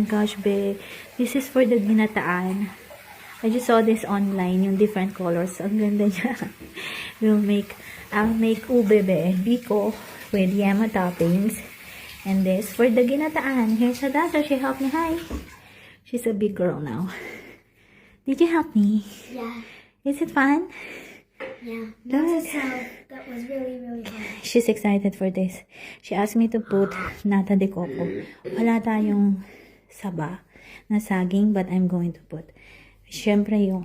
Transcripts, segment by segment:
Gosh, babe. This is for the ginataan. I just saw this online, yung different colors. Ang ganda niya. I'll make ube biko with yama toppings. And this for the ginataan. Here's a dancer. She helped me. Hi. She's a big girl now. Did you help me? Yeah. Is it fun? Yeah. Good. That was really, really hard. She's excited for this. She asked me to put nata de coco. Wala tayong saba na saging, but I'm going to put syempre yung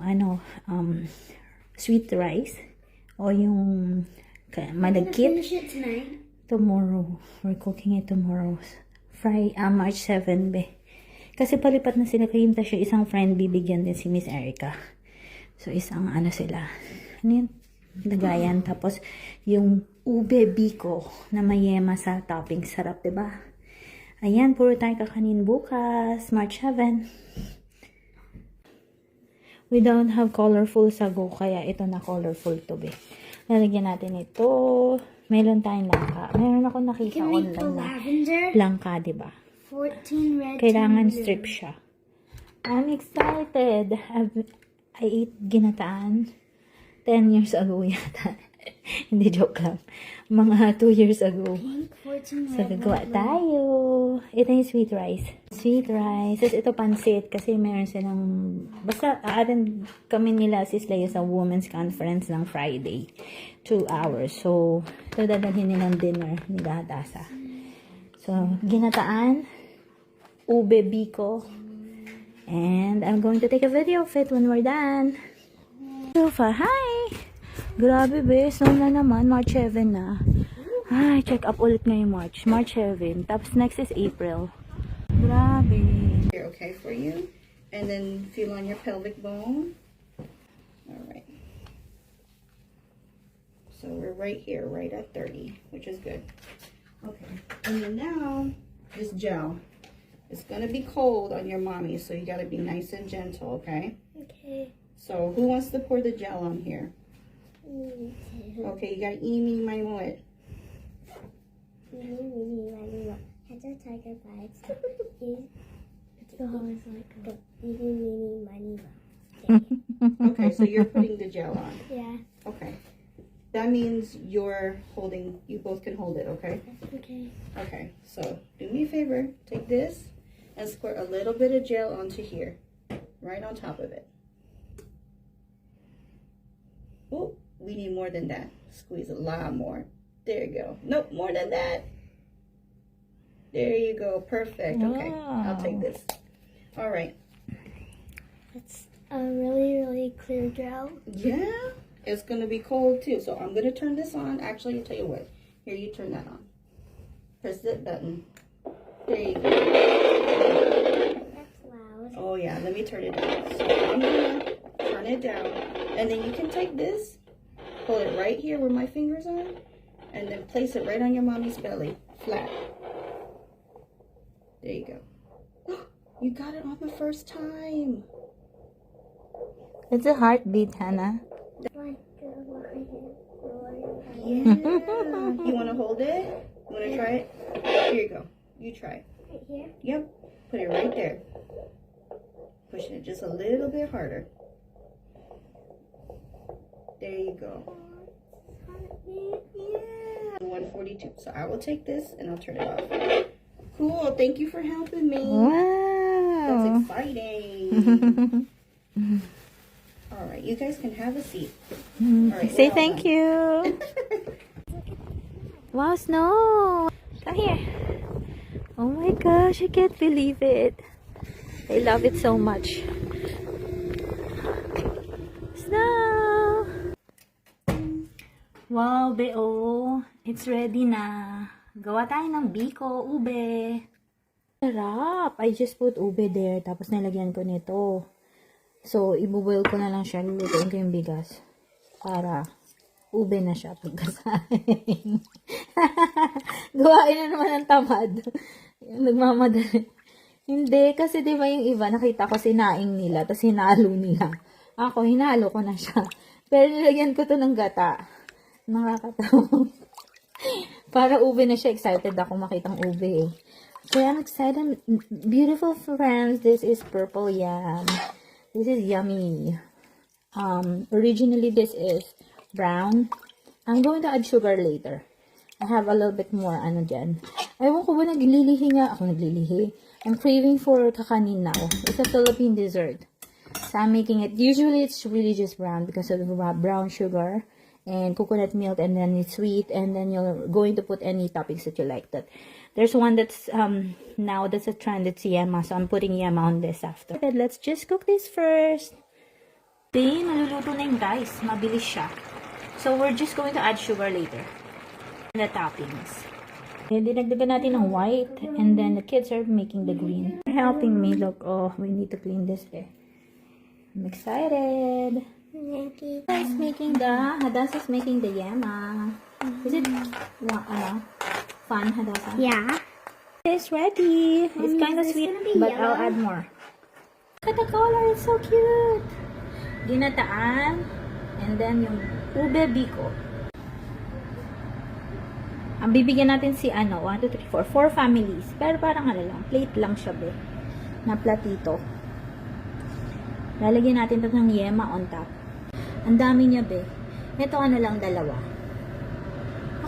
sweet rice o yung malagkit. Finish it tonight. Tomorrow. We're cooking it tomorrow. March 7 be. Kasi palipat na sila kay Imta siya. Isang friend bibigyan din si Miss Erica. So isang sila. Ano yun? Lagayan. Tapos yung ube biko na mayema sa topping. Sarap, diba? Ayan, puro tayo kakanin bukas. March 7. We don't have colorful sago, kaya ito na colorful to be. Lalagyan natin ito. Meron tayong langka. Meron ako nakita online na langka, diba? 14 red. Kailangan strip siya. I'm excited. I ate ginataan 10 years ago yata. Hindi, joke lang. Mga 2 years ago. So, gagawa tayo. Ito yung sweet rice. Sweet rice. Tapos ito pansit kasi meron silang, basta aatin kami nila sis Leo sa women's conference ng Friday. 2 hours. So, ito dadalhin nilang dinner nila Dasa. So, ginataan, ube biko, and I'm going to take a video of it when we're done. So far, hi! Grabe be, snow na naman, March 7 na. Ay, check up ulit ngayong March 7. Tapos next is April. Grabe. Okay for you. And then feel on your pelvic bone. Alright. So we're right here, right at 30, which is good. Okay. And then now, this gel. It's going to be cold on your mommy, so you got to be nice and gentle, okay? Okay. So who wants to pour the gel on here? Okay, you got to eeny, miny, mo it. That's a tiger bites. It's always like a eeny, miny, Okay, so you're putting the gel on. Yeah. Okay. That means you're holding, you both can hold it, okay? Okay. Okay, so do me a favor. Take this and squirt a little bit of gel onto here. Right on top of it. Oh, we need more than that. Squeeze a lot more. There you go. Nope, more than that. There you go. Perfect. Okay, I'll take this. All right. It's a really, really clear gel. Yeah, it's going to be cold too. So I'm going to turn this on. Actually, I'll tell you what. Here, you turn that on. Press that button. There you go. That's loud. Oh yeah, let me turn it down. So I'm going to turn it down. And then you can take this, pull it right here where my fingers are, and then place it right on your mommy's belly, flat. There you go. You got it on the first time. It's a heartbeat, Hannah. Yeah. You want to hold it? You want to try it? Here you go. You try it. Right here? Yep. Put it right there. Pushing it just a little bit harder. There you go. Yeah. 142. So I will take this and I'll turn it off. Cool. Thank you for helping me. Wow. That's exciting. All right. You guys can have a seat. All right, Say we're all thank done. you. Wow, snow. Come here. Oh my gosh, I can't believe it. I love it so much. Snow. Wow, Beo. It's ready na. Gawa tayo ng biko, ube. Sarap. I just put ube there. Tapos nilagyan ko nito. So, ibuboil ko na lang siya. Lulutuin ko yung bigas. Para ube na siya pagkasahin. Gawain na naman ang tamad. Nagmamadali. Hindi, kasi di ba yung iba, nakita ko sinaing nila, tapos hinalo nila. Ako, hinalo ko na siya. Pero nilagyan ko to ng gata. Nakakatawa. Para ube na siya, excited ako makitang ube eh. So I'm excited. Beautiful friends, this is purple yam. This is yummy. Originally this is brown. I'm going to add sugar later. I have a little bit more ano dyan. Ewan ko ba naglilihi nga ako, naglilihi. I'm craving for kakanin now. It's a Philippine dessert. So I'm making it. Usually it's really just brown because of the brown sugar and coconut milk, and then it's sweet, and then you're going to put any toppings that you like. That there's one that's now that's a trend. It's yema, so I'm putting yema on this after. But let's just cook this first. Okay, maluluto na yun guys. Mabilis siya. So we're just going to add sugar later. And the toppings. Okay, dinagdagan natin ng white, and then the kids are making the green. They're helping me. Look, oh, we need to clean this bit. I'm excited. Hadassah is making the yema. Is it fun, Hadassah? Yeah. It's ready. It's kind of sweet, but I'll add more. Look at the color, it's so cute. Ginataan, and then yung ube biko. Ang bibigyan natin si 1, 2, 3, 4 families. Pero parang lang, plate lang siya be. Na platito. Lalagyan natin ito ng yema on top. Ang dami niya be. Ito lang, 2.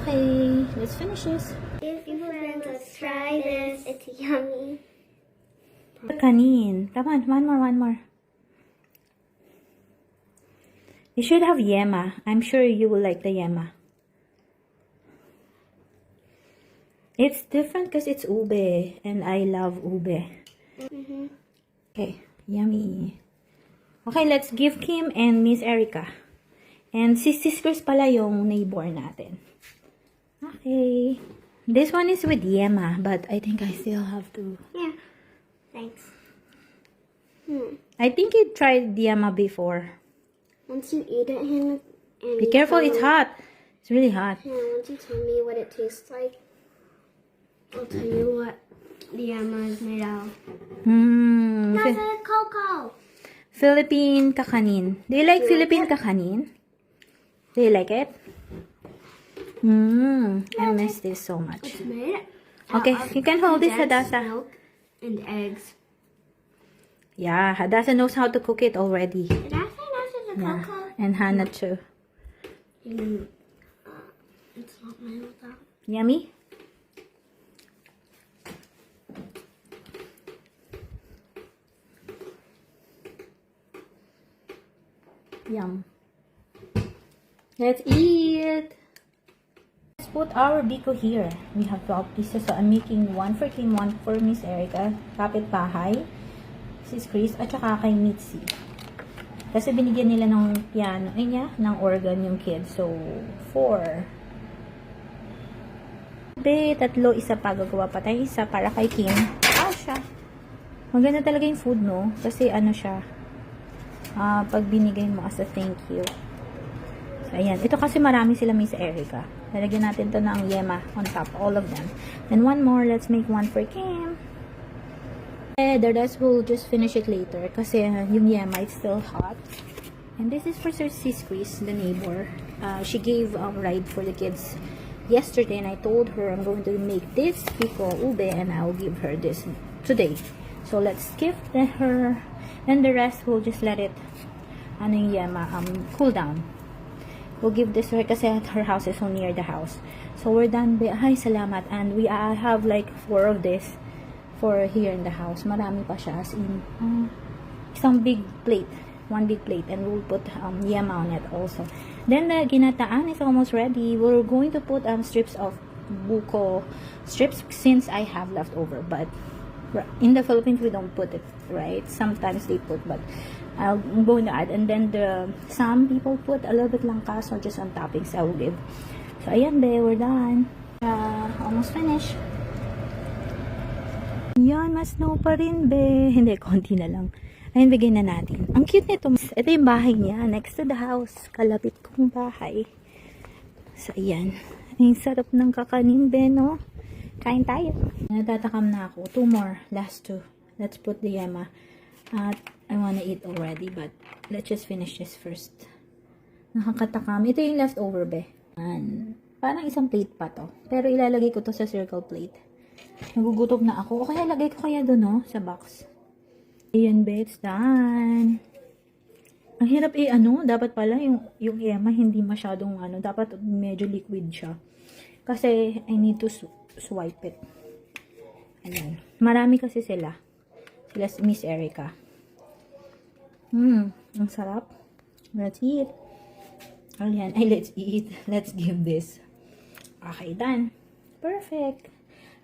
Okay, let's finish this. If you friends, let's try this. It's yummy. Kakanin. Come on, one more. You should have yema. I'm sure you will like the yema. It's different because it's ube, and I love ube. Okay, yummy. Okay, let's give Kim and Miss Erica. And si Chris pala yung neighbor natin. Okay. This one is with yema, but I think I still have to. Yeah. Thanks. I think you tried yema before. Once you eat it, Hannah, and Be careful, it's hot. It's really hot. Hannah, once you tell me what it tastes like, I'll tell you what the yama is made out of. That's a cocoa. Philippine kakanin. Do you like Philippine kakanin? Do you like it? I miss this so much. It's made Okay, you can hold this, condensed Hadassah. milk and eggs. Yeah, Hadassah knows how to cook it already. Did I say that's just a Yeah, cocoa? and Hannah too. And, it's not made with that. Yummy? Yum. Let's eat. Let's put our biko here. We have 12 pieces. So I'm making 1 for Kim, 1 for Miss Erica, kapitbahay, Sis Chris, at saka kay Mitzi. Kasi binigyan nila ng piano, ng organ yung kids. So, 4. Tatlo, isa pa. Gagawa pa tayo isa para kay Kim. Siya. Maganda talaga yung food, no? Kasi siya, pag binigay mo as a thank you. So, ayan. Ito kasi marami sila Miss Erica. Lalagyan natin to ng yema on top. All of them. Then one more. Let's make 1 for Kim. The rest will just finish it later. Kasi yung yema, it's still hot. And this is for Sis Chris, the neighbor. She gave a ride for the kids yesterday. And I told her I'm going to make this pico ube. And I'll give her this today. So let's give her. And the rest we'll just let it yung yema cool down. We'll give this to her kasi her house is so near the house. So we're done. Ay, salamat. And we have like 4 of this for here in the house. Marami pa siya, as in isang big plate, 1 big plate, and we'll put yema on it also. Then the ginataan is almost ready. We're going to put strips of buko strips since I have leftover, but in the Philippines we don't put it, right? Sometimes they put, but I'm going to add. And then some people put a little bit langkas or just on toppings. I will give. So ayan be, we're done. Almost finished. Yan, mas snow pa rin be. Hindi, konti na lang. Ayun, bigay na natin. Ang cute nito. Ito yung bahay niya, next to the house. Kalapit kong bahay. So ayan. Ang sarap ng kakanin be, no? Kain tayo. Natatakam na ako. 2 more. Last 2. Let's put the yema. I wanna eat already, but let's just finish this first. Nakakatakam. Ito yung leftover be. Parang isang plate pa to. Pero ilalagay ko to sa circle plate. Nagugutom na ako. O kaya lagay ko kaya doon, no? Sa box. Ayan, be. It's done. Ang hirap dapat pala yung Emma hindi masyadong dapat medyo liquid siya. Kasi I need to swipe it. Ayan. Marami kasi sila. Sila Miss Erica. Ang sarap. Let's eat. Ayan. Ay, let's eat. Let's give this. Okay, done. Perfect.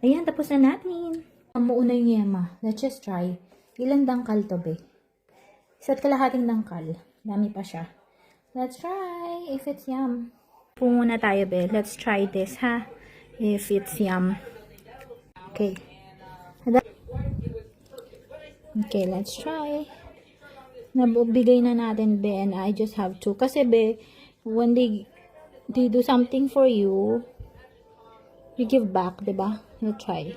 Ayan, tapos na natin. Mauna yung Emma. Let's just try. Ilan dangkal to, be? Isa't kalahating dangkal. Dami pa siya. Let's try if it's yum. Pumuna tayo, be. Let's try this, ha? If it's yum. Okay. Okay, let's try. Nabigay na natin, be, and I just have to. Kasi, be, when they do something for you, you give back, diba? You try.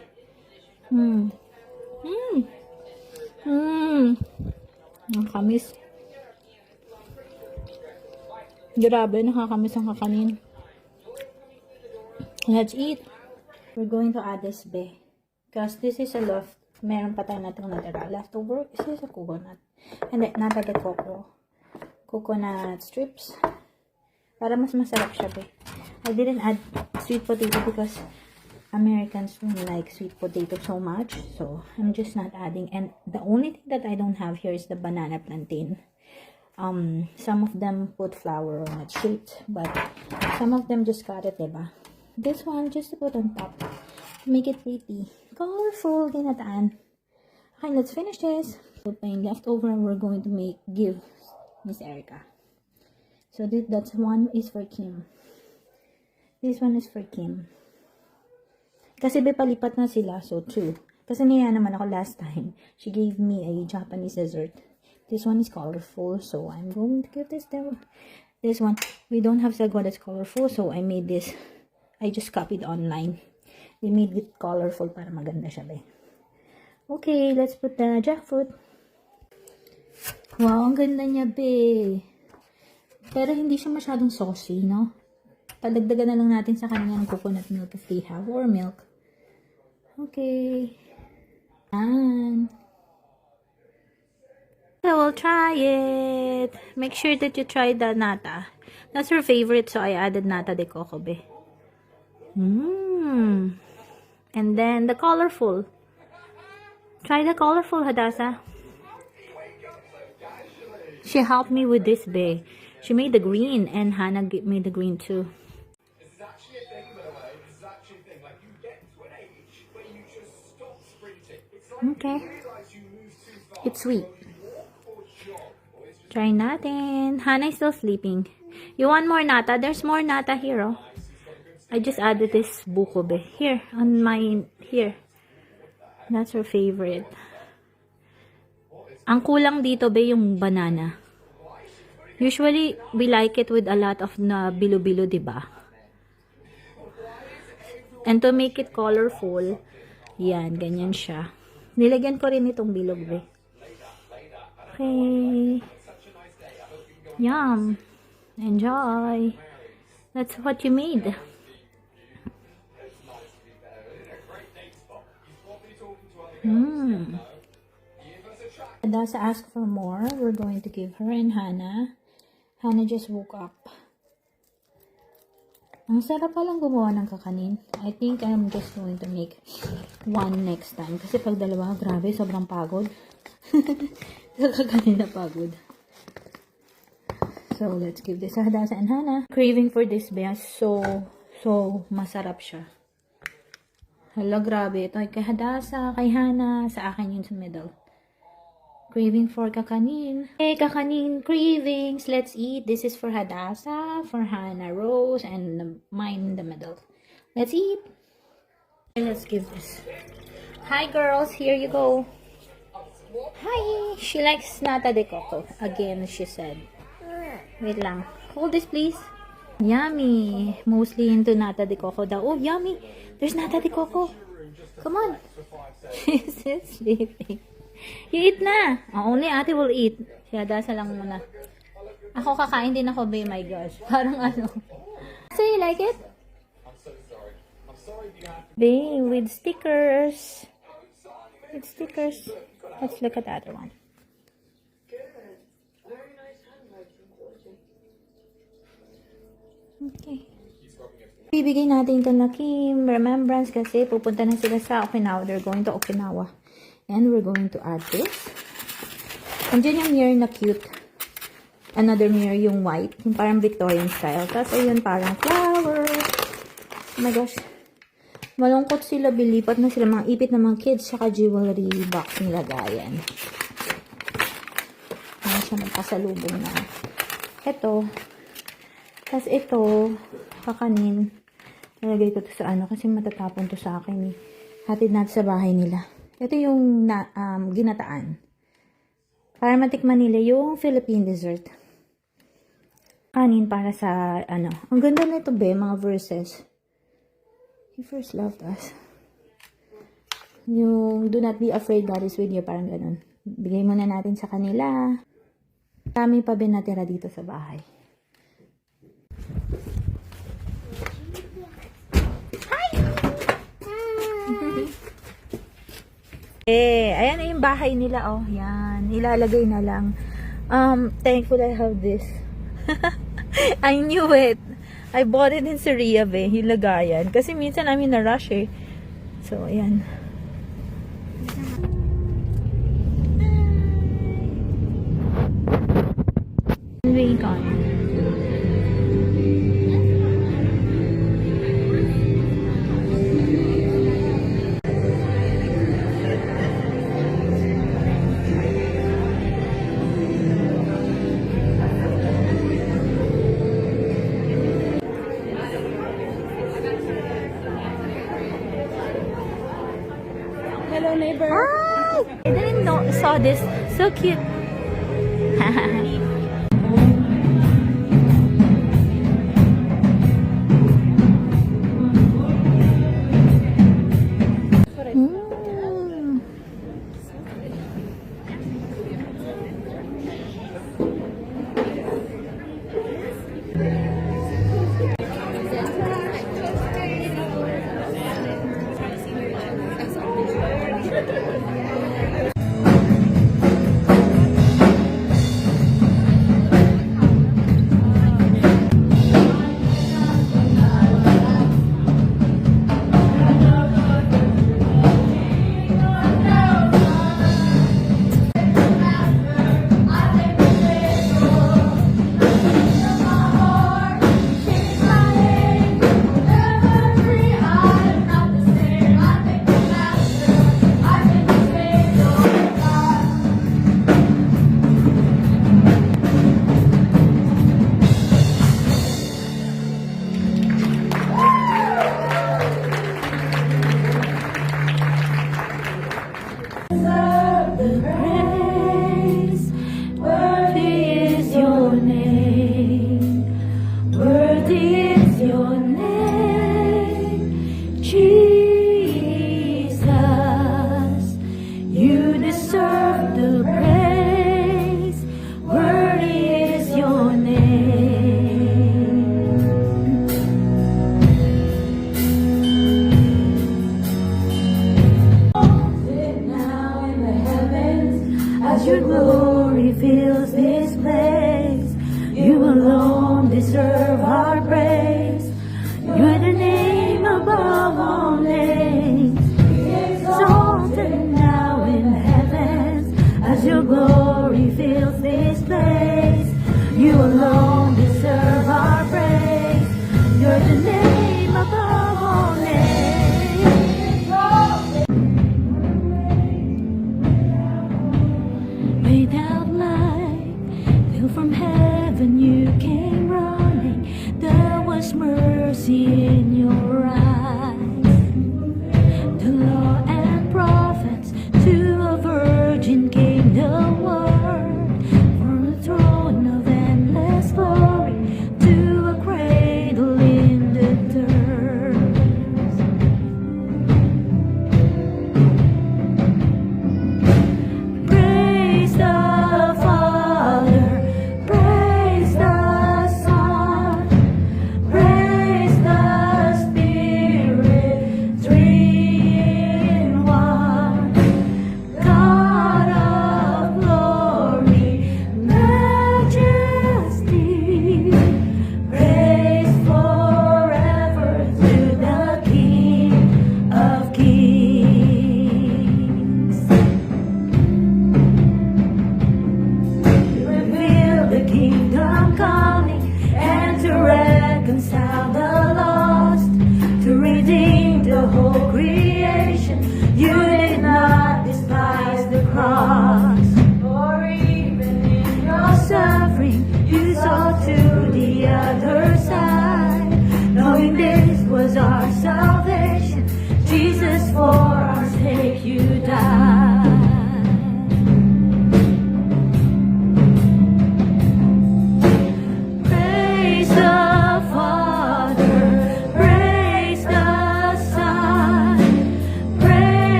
Nakakamis. Grabe, nakakamis ang kakanin. Let's eat. We're going to add this, be. Because this is a left. Meron pa tayo natong natira. Leftover. This is a coconut. And then, nata the coconut strips. Para mas masarap siya, be. I didn't add sweet potato because Americans don't like sweet potato so much. So, I'm just not adding. And the only thing that I don't have here is the banana plantain. Some of them put flour on it shaped, but some of them just got it, diba? This one, just to put on top. To make it pretty. Colorful, ginataan. Okay, let's finish this. Put pa yung leftover, we're going to give Miss Erica. So, that's one is for Kim. This one is for Kim. Kasi palipat na sila, so true. Kasi niya naman ako last time. She gave me a Japanese dessert. This one is colorful, so I'm going to give this them. This one, we don't have sago that's colorful, so I made this. I just copied online. They made it colorful para maganda siya, be. Okay, let's put the jackfruit. Wow, ang ganda niya, be. Pero hindi siya masyadong saucy, no? Padagdagan na lang natin sa kanya ng coconut milk if they have, or milk. Okay. And so we'll try it. Make sure that you try the nata. That's her favorite, so I added nata de coco, be. And then the colorful. Try the colorful, Hadassah. She helped me with this, be. She made the green, and Hannah made the green too. Okay. It's sweet. Try natin. Hannah is still sleeping. You want more nata? There's more nata here, oh. I just added this buko, be. Here, on my, here. That's her favorite. Ang kulang dito, be, yung banana. Usually, we like it with a lot of na bilo-bilo, diba? And to make it colorful, yan, ganyan siya. Nilagyan ko rin itong bilog, be. Okay. Yum. Enjoy. That's what you made. Adasa asked for more. We're going to give her and Hannah. Hannah just woke up. Ang sarap palang gumawa ng kakanin. I think I'm just going to make one next time. Kasi pag dalawa, grabe, sobrang pagod. Kakanin na pagod. So, let's give this to Hadassah and Hannah. Craving for this, be. So masarap siya. Hala, grabe. Ito ay kay Hadassah, kay Hannah. Sa akin yun sa middle. Craving for kakanin. Hey, kakanin cravings. Let's eat. This is for Hadassah, for Hannah Rose, and mine in the middle. Let's eat. Let's give this. Hi, girls. Here you go. Hi. She likes nata de coco. Again, she said. Wait lang. Hold this, please. Yummy. Mostly into nata de coco daw. Oh, yummy. There's nata de coco. Come on. She's sleeping. You eat na. Only ate will eat. Siya, dasa lang muna. Ako kakain din ako, babe. My gosh. Parang ano. So, you like it? With stickers. With stickers. Let's look at the other one. Okay. Bibigay natin ito na Kim remembrance kasi pupunta na sila sa Okinawa. They're going to Okinawa. And we're going to add this. Andiyan yung mirror na cute. Another mirror yung white. Yung parang Victorian style. Tapos ayun parang flower. Oh my gosh. Malungkot sila. Bilipat na sila. Mga ipit na mga kids. Saka jewelry box nilagayan. Ayan siya magpasalubong na. Ito. Tapos ito. Kakanin. Nalagay ko to sa ano. Kasi matatapon to sa akin eh. Hatid natin sa bahay nila. Ito yung ginataan. Para matikman nila yung Philippine dessert. Kanin para sa ano. Ang ganda na ito be. Mga verses. He first loved us. Yung do not be afraid, God is with you. Parang ganun. Bigay muna natin sa kanila. Kami pa binatira dito sa bahay. Hi! Ayan na yung bahay nila. Oh, yan. Ilalagay na lang. Thankful I have this. I knew it. I bought it in Syria, yung lagayan. Kasi minsan namin na-rush eh. So, ayan. Bacon. Hello, neighbor. Hi! I didn't know, saw this. So cute. Your glory fills this place. You alone deserve our praise. You're the name above all names. Be exalted now in heavens as your glory fills this place. You alone deserve our praise. You're the name above all names. Without light, fell from heaven, you came running. There was mercy in your eyes. The law and prophets, to a virgin came the word. For a throne of endless glory, to a cradle in the dirt. Praise the Father, praise the Son, praise the Spirit.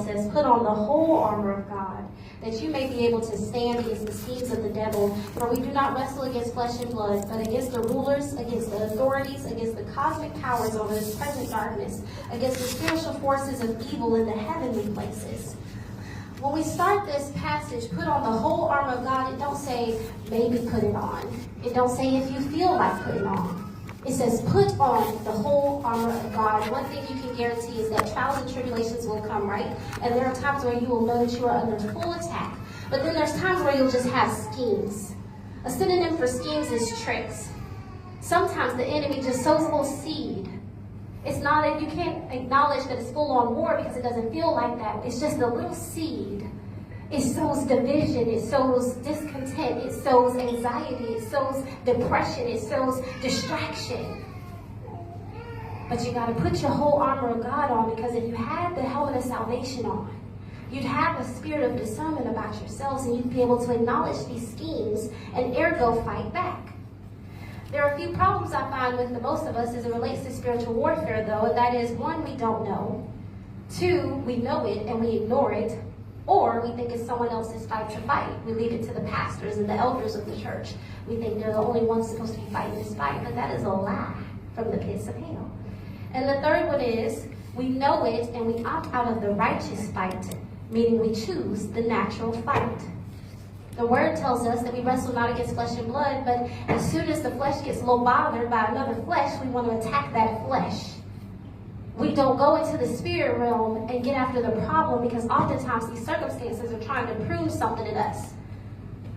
says, put on the whole armor of God, that you may be able to stand against the schemes of the devil. For we do not wrestle against flesh and blood, but against the rulers, against the authorities, against the cosmic powers over this present darkness, against the spiritual forces of evil in the heavenly places. When we start this passage, put on the whole armor of God, it don't say maybe put it on. It don't say if you feel like putting it on. It says put on the whole armor of God. One thing you can guarantee is that trials and tribulations will come, right? And there are times where you will know that you are under full attack. But then there's times where you'll just have schemes. A synonym for schemes is tricks. Sometimes the enemy just sows a little seed. It's not that you can't acknowledge that it's full-on war because it doesn't feel like that. It's just a little seed. It sows division, it sows discontent, it sows anxiety, it sows depression, it sows distraction. But you got to put your whole armor of God on, because if you had the helmet of salvation on, you'd have a spirit of discernment about yourselves, and you'd be able to acknowledge these schemes and ergo fight back. There are a few problems I find with the most of us as it relates to spiritual warfare, though, and that is, one, we don't know. Two, we know it and we ignore it. Or we think it's someone else's fight to fight. We leave it to the pastors and the elders of the church. We think they're the only ones supposed to be fighting this fight, but that is a lie from the pits of hell. And the third one is, we know it and we opt out of the righteous fight, meaning we choose the natural fight. The word tells us that we wrestle not against flesh and blood, but as soon as the flesh gets a little bothered by another flesh, we want to attack that flesh. We don't go into the spirit realm and get after the problem, because oftentimes these circumstances are trying to prove something in us.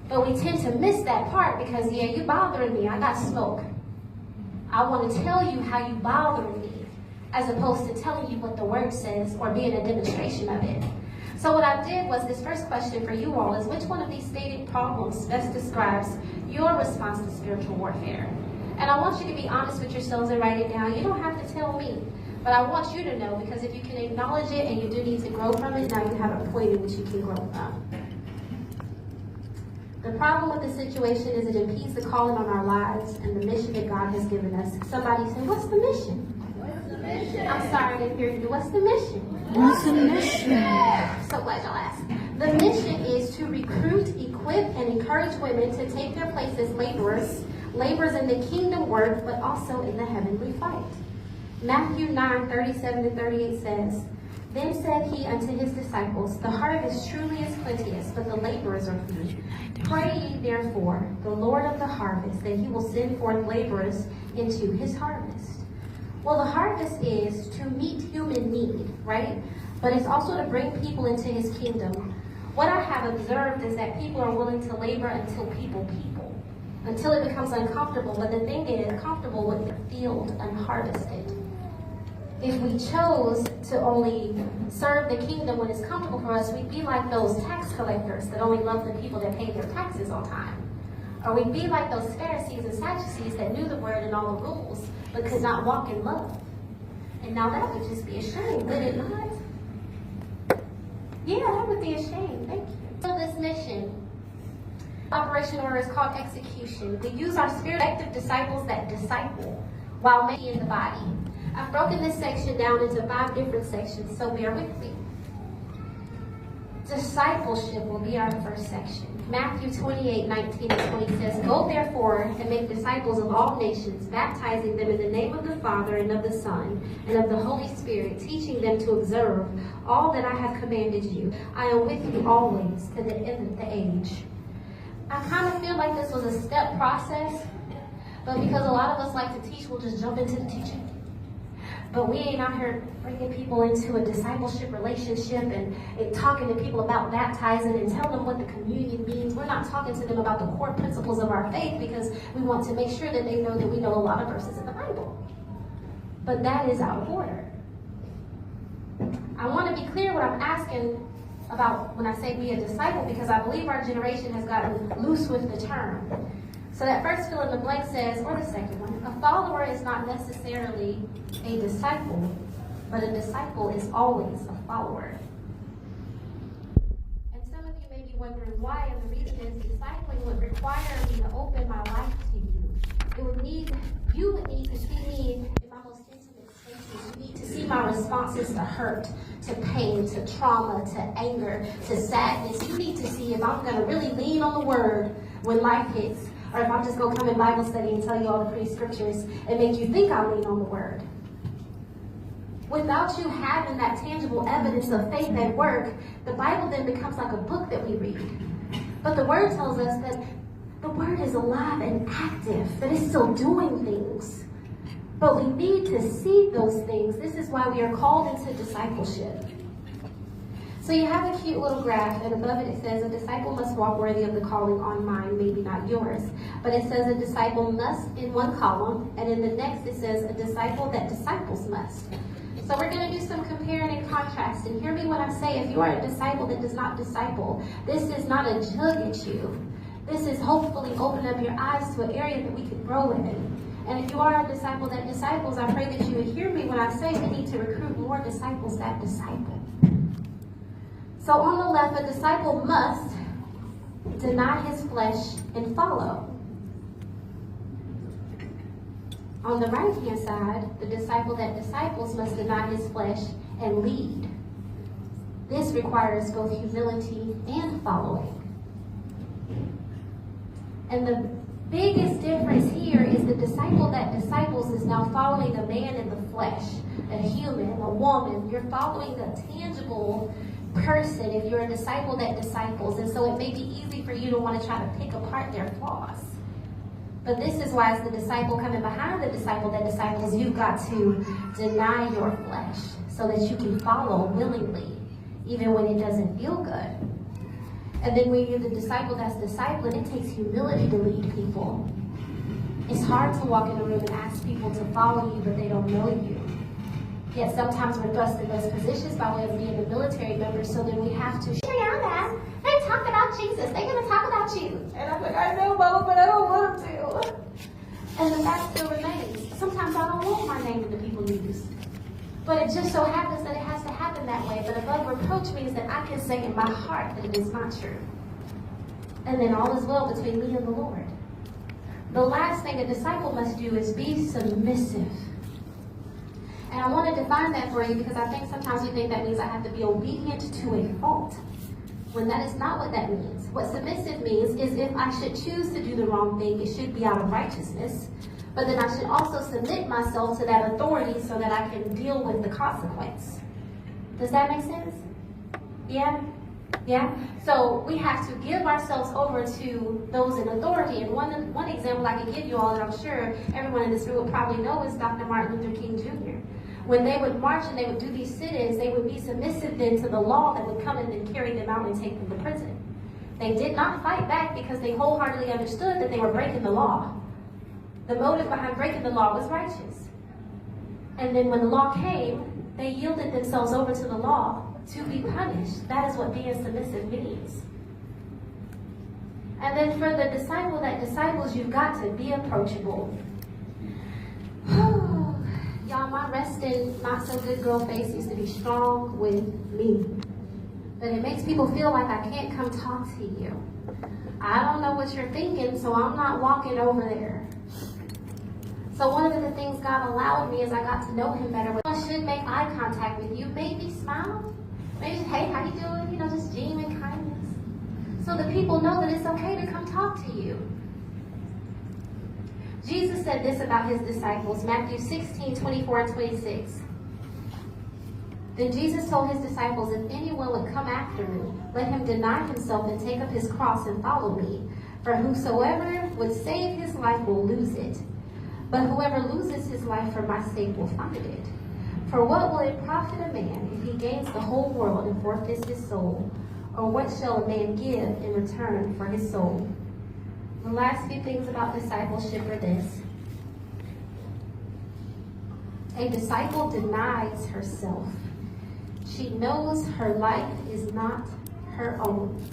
But we tend to miss that part because, yeah, you bothering me. I got smoke. I want to tell you how you bothering me, as opposed to telling you what the word says or being a demonstration of it. So what I did was, this first question for you all is, which one of these stated problems best describes your response to spiritual warfare? And I want you to be honest with yourselves and write it down. You don't have to tell me. But I want you to know, because if you can acknowledge it and you do need to grow from it, now you have a point in which you can grow from. The problem with the situation is it impedes the calling on our lives and the mission that God has given us. Somebody say, what's the mission? What's the mission? I'm sorry, I didn't hear you. What's the mission? What's the mission? So glad y'all asked. The mission is to recruit, equip, and encourage women to take their place as laborers in the kingdom work, but also in the heavenly fight. Matthew 9:37-38 says, Then said he unto his disciples, The harvest truly is plenteous, but the laborers are few. Pray ye therefore the Lord of the harvest, that he will send forth laborers into his harvest. Well, the harvest is to meet human need, right? But it's also to bring people into his kingdom. What I have observed is that people are willing to labor until until it becomes uncomfortable. But the thing is, comfortable with the field unharvested. If we chose to only serve the kingdom when it's comfortable for us, we'd be like those tax collectors that only love the people that pay their taxes on time. Or we'd be like those Pharisees and Sadducees that knew the word and all the rules, but could not walk in love. And now that would just be a shame, would it not? Yeah, that would be a shame. Thank you. So this mission, operation order, is called execution. We use our spirit-active disciples that disciple while making the body. I've broken this section down into 5 different sections, so bear with me. Discipleship will be our first section. Matthew 28:19-20 says, Go therefore and make disciples of all nations, baptizing them in the name of the Father and of the Son and of the Holy Spirit, teaching them to observe all that I have commanded you. I am with you always to the end of the age. I kind of feel like this was a step process, but because a lot of us like to teach, we'll just jump into the teaching. But we ain't out here bringing people into a discipleship relationship and talking to people about baptizing and telling them what the communion means. We're not talking to them about the core principles of our faith, because we want to make sure that they know that we know a lot of verses in the Bible. But that is out of order. I want to be clear what I'm asking about when I say be a disciple, because I believe our generation has gotten loose with the term. So that first fill in the blank says, or the second one, a follower is not necessarily a disciple, but a disciple is always a follower. And some of you may be wondering why, and the reason is discipling would require me to open my life to you. You would need to see me in my most intimate spaces. You need to see my responses to hurt, to pain, to trauma, to anger, to sadness. You need to see if I'm going to really lean on the word when life hits, or if I'm just going to come in Bible study and tell you all the pretty scriptures and make you think I'll lean on the word. Without you having that tangible evidence of faith at work, the Bible then becomes like a book that we read. But the word tells us that the word is alive and active, that it's still doing things. But we need to see those things. This is why we are called into discipleship. So you have a cute little graph, and above it says, a disciple must walk worthy of the calling on mine, maybe not yours. But it says a disciple must in one column, and in the next it says a disciple that disciples must. So we're going to do some comparing and contrast. And hear me when I say, if you are a disciple that does not disciple, this is not a jug at you. This is hopefully opening up your eyes to an area that we can grow in. And if you are a disciple that disciples, I pray that you would hear me when I say we need to recruit more disciples that disciple. So on the left, a disciple must deny his flesh and follow. On the right-hand side, the disciple that disciples must deny his flesh and lead. This requires both humility and following. And the biggest difference here is the disciple that disciples is now following a man in the flesh, a human, a woman. You're following a tangible person if you're a disciple that disciples. And so it may be easy for you to want to try to pick apart their flaws. But this is why, as the disciple coming behind the disciple that disciples, you've got to deny your flesh so that you can follow willingly, even when it doesn't feel good. And then when you're the disciple that's discipling, it takes humility to lead people. It's hard to walk in a room and ask people to follow you, but they don't know you. Yet sometimes we're thrust in those positions by way of being a military member, so then we have to share around that. They talk about Jesus. They're going to talk about you. And I'm like, I know, Mama, but I don't want them to. And the fact still remains. Sometimes I don't want my name in the people use. But it just so happens that it has to happen that way. But above reproach means that I can say in my heart that it is not true. And then all is well between me and the Lord. The last thing a disciple must do is be submissive. And I want to define that for you, because I think sometimes we think that means I have to be obedient to a fault, when that is not what that means. What submissive means is if I should choose to do the wrong thing, it should be out of righteousness. But then I should also submit myself to that authority so that I can deal with the consequence. Does that make sense? Yeah? Yeah? So we have to give ourselves over to those in authority. And one example I can give you all that I'm sure everyone in this room would probably know is Dr. Martin Luther King Jr. When they would march and they would do these sit-ins, they would be submissive then to the law that would come in and carry them out and take them to prison. They did not fight back because they wholeheartedly understood that they were breaking the law. The motive behind breaking the law was righteous. And then when the law came, they yielded themselves over to the law to be punished. That is what being submissive means. And then for the disciple that disciples, you've got to be approachable. Y'all, my resting, not so good girl face used to be strong with me. But it makes people feel like I can't come talk to you. I don't know what you're thinking, so I'm not walking over there. So one of the things God allowed me as I got to know him better, I should make eye contact with you, maybe smile, maybe, hey, how you doing? You know, just genuine kindness. So that people know that it's okay to come talk to you. Jesus said this about his disciples, Matthew 16:24-26. Then Jesus told his disciples, if anyone would come after me, let him deny himself and take up his cross and follow me. For whosoever would save his life will lose it. But whoever loses his life for my sake will find it. For what will it profit a man if he gains the whole world and forfeits his soul? Or what shall a man give in return for his soul? The last few things about discipleship are this. A disciple denies herself. She knows her life is not her own.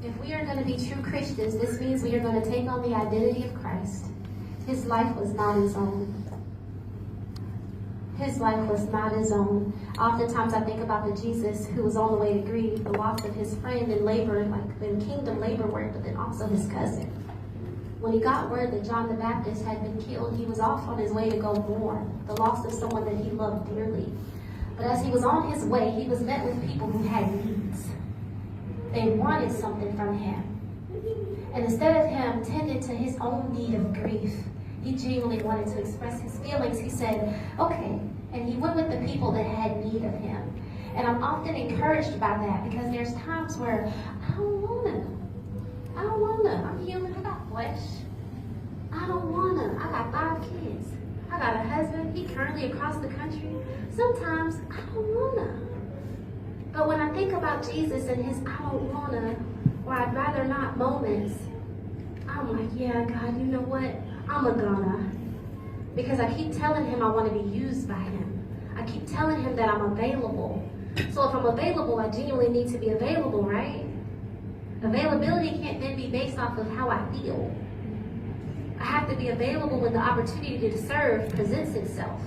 If we are going to be true Christians, this means we are going to take on the identity of Christ. His life was not his own. His life was not his own. Oftentimes I think about the Jesus who was on the way to grieve the loss of his friend in labor, like in kingdom labor work, but then also his cousin. When he got word that John the Baptist had been killed, he was off on his way to go mourn the loss of someone that he loved dearly. But as he was on his way, he was met with people who had needs. They wanted something from him. And instead of him tending to his own need of grief, he genuinely wanted to express his feelings. He said, okay. And he went with the people that had need of him. And I'm often encouraged by that because there's times where I don't wanna. I'm human, I got flesh. I don't wanna. I got 5 kids. I got a husband, he currently across the country. Sometimes I don't wanna. But when I think about Jesus and his I don't wanna, or I'd rather not moments, I'm like, yeah, God, you know what? I'm a gonna. Because I keep telling him I want to be used by him. I keep telling him that I'm available. So if I'm available, I genuinely need to be available, right? Availability can't then be based off of how I feel. I have to be available when the opportunity to serve presents itself.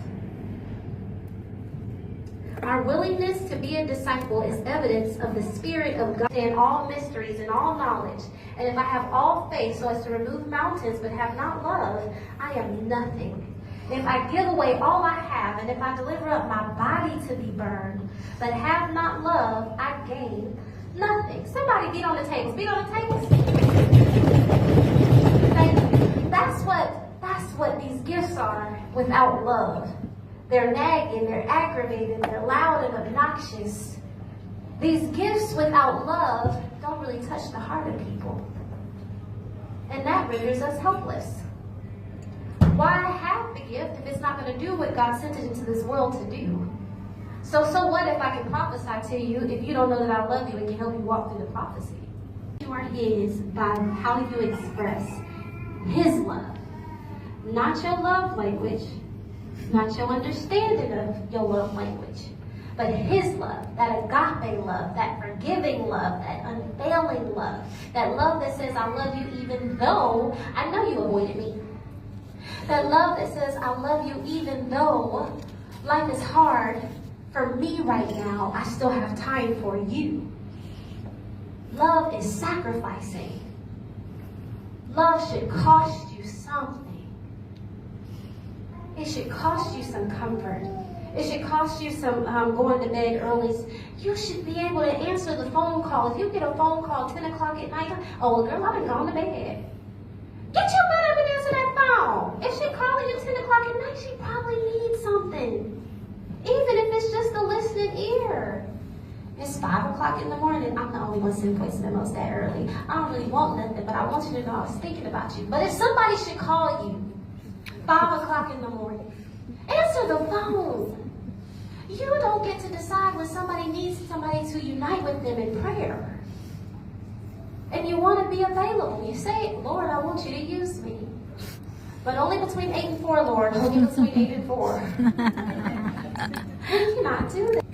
Our willingness to be a disciple is evidence of the Spirit of God and all mysteries and all knowledge. And if I have all faith so as to remove mountains but have not love, I am nothing. If I give away all I have, and if I deliver up my body to be burned, but have not love, I gain nothing. Somebody beat on the tables. Beat on the tables. That's what these gifts are without love. They're nagging, they're aggravated, they're loud and obnoxious. These gifts without love don't really touch the heart of people. And that renders us helpless. Why have the gift if it's not going to do what God sent it into this world to do? So what if I can prophesy to you if you don't know that I love you and can help you walk through the prophecy? You are his by how you express his love. Not your love language, not your understanding of your love language, but his love, that agape love, that forgiving love, that unfailing love, that love that says, I love you even though I know you avoided me. That love that says, I love you even though life is hard for me right now, I still have time for you. Love is sacrificing. Love should cost you something. It should cost you some comfort. It should cost you some going to bed early. You should be able to answer the phone call. If you get a phone call 10 o'clock at night, oh, girl, I've been gone to bed. Get your butt up and answer that phone. If she's calling you 10 o'clock at night, she probably needs something. Even if it's just a listening ear. It's 5 o'clock in the morning. I'm the only one sending voice memos that early. I don't really want nothing, but I want you to know I was thinking about you. But if somebody should call you 5 o'clock in the morning, answer the phone. You don't get to decide when somebody needs somebody to unite with them in prayer. And you want to be available. You say, Lord, I want you to use me. But only between 8 and 4, Lord. Only between 8 and 4. You cannot do that.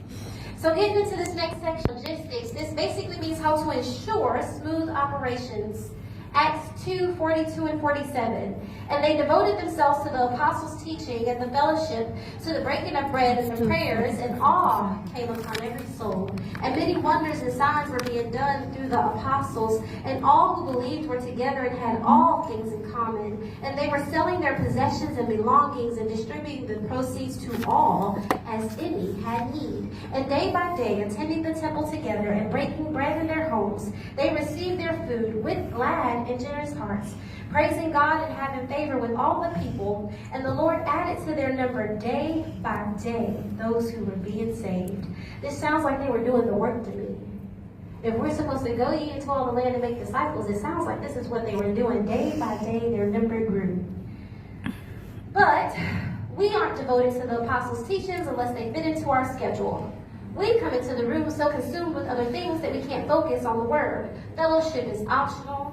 So getting into this next section, logistics, this basically means how to ensure smooth operations. Acts 2, 42 and 47. And they devoted themselves to the apostles' teaching and the fellowship, to the breaking of bread and the prayers, and awe came upon every soul. And many wonders and signs were being done through the apostles, and all who believed were together and had all things in common. And they were selling their possessions and belongings and distributing the proceeds to all as any had need. And day by day, attending the temple together and breaking bread in their homes, they received their food with glad and generous hearts, praising God and having favor with all the people. And the Lord added to their number day by day those who were being saved. This sounds like they were doing the work to me. If we're supposed to go ye into all the land and make disciples, it sounds like this is what they were doing. Day by day, their number grew. But we aren't devoted to the apostles' teachings unless they fit into our schedule. We come into the room so consumed with other things that we can't focus on the word. Fellowship is optional.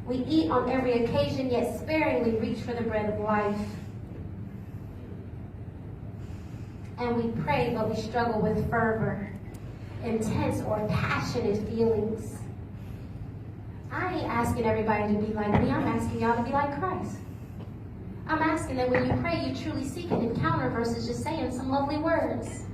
We eat on every occasion, yet sparingly reach for the bread of life. And we pray, but we struggle with fervor, intense or passionate feelings. I ain't asking everybody to be like me. I'm asking y'all to be like Christ. I'm asking that when you pray, you truly seek an encounter versus just saying some lovely words.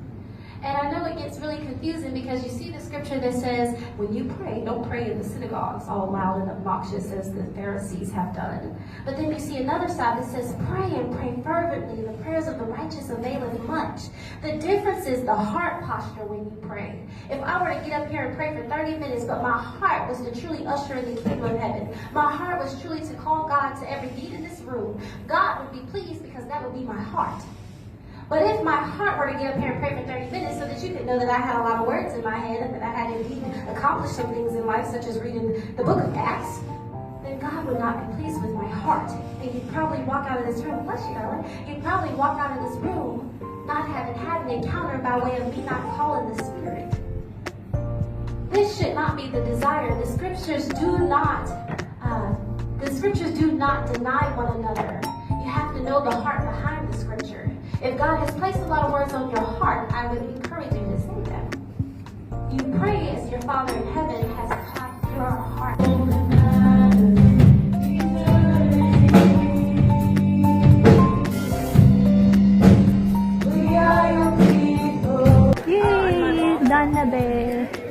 And I know it gets really confusing because you see the scripture that says, when you pray, don't pray in the synagogues all loud and obnoxious as the Pharisees have done. But then you see another side that says, pray and pray fervently in the prayers of the righteous availeth much. The difference is the heart posture when you pray. If I were to get up here and pray for 30 minutes, but my heart was to truly usher in the kingdom of heaven, my heart was truly to call God to every need in this room, God would be pleased because that would be my heart. But if my heart were to get up here and pray for 30 minutes so that you could know that I had a lot of words in my head and that I had indeed accomplished some things in life, such as reading the book of Acts, then God would not be pleased with my heart. And you'd probably walk out of this room, bless you, darling, you'd probably walk out of this room not having had an encounter by way of me not calling the Spirit. This should not be the desire. The scriptures do not deny one another. You have to know the heart behind the scripture. If God has placed a lot of words on your heart, I would encourage you to say them. You pray as your Father in heaven has taught your heart. Yay! Done na, be.